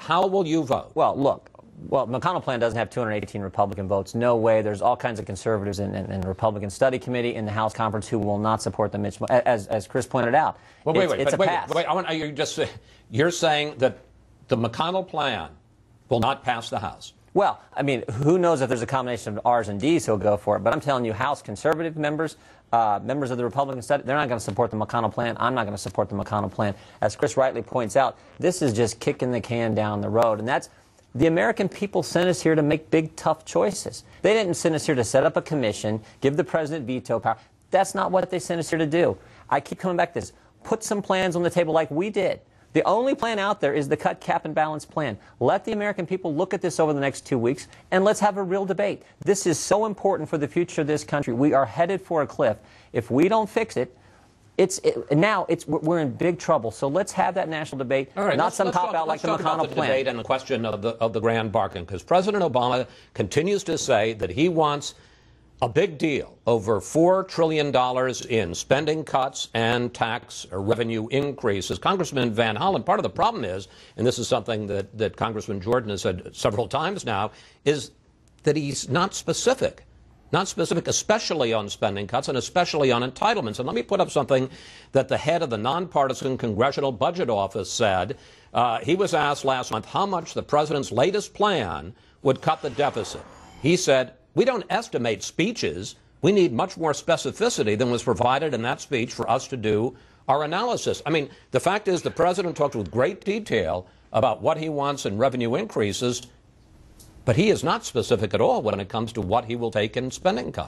how will you vote? Well, look. Well, McConnell plan doesn't have 218 Republican votes. No way. There's all kinds of conservatives in the Republican Study Committee in the House conference who will not support the Mitch. As Chris pointed out, well, it's a pass. You're saying that the McConnell plan will not pass the House. Well, I mean, who knows if there's a combination of R's and D's who'll go for it. But I'm telling you, House conservative members, members of the Republican Study, they're not going to support the McConnell plan. I'm not going to support the McConnell plan. As Chris rightly points out, this is just kicking the can down the road. And that's the American people sent us here to make big, tough choices. They didn't send us here to set up a commission, give the president veto power. That's not what they sent us here to do. I keep coming back to this. Put some plans on the table like we did. The only plan out there is the cut, cap, and balance plan. Let the American people look at this over the next 2 weeks, and let's have a real debate. This is so important for the future of this country. We are headed for a cliff. If we don't fix it, we're in big trouble. So let's have that national debate, all right, not some cop-out like the McConnell plan. Debate and the question of the grand bargain, because President Obama continues to say that he wants a big deal, over $4 trillion in spending cuts and tax or revenue increases. Congressman Van Hollen, part of the problem is, and this is something that Congressman Jordan has said several times now, is that he's not specific. Not specific, especially on spending cuts and especially on entitlements. And let me put up something that the head of the nonpartisan Congressional Budget Office said. He was asked last month how much the president's latest plan would cut the deficit. He said, "We don't estimate speeches. We need much more specificity than was provided in that speech for us to do our analysis." I mean, the fact is the president talked with great detail about what he wants in revenue increases, but he is not specific at all when it comes to what he will take in spending cuts.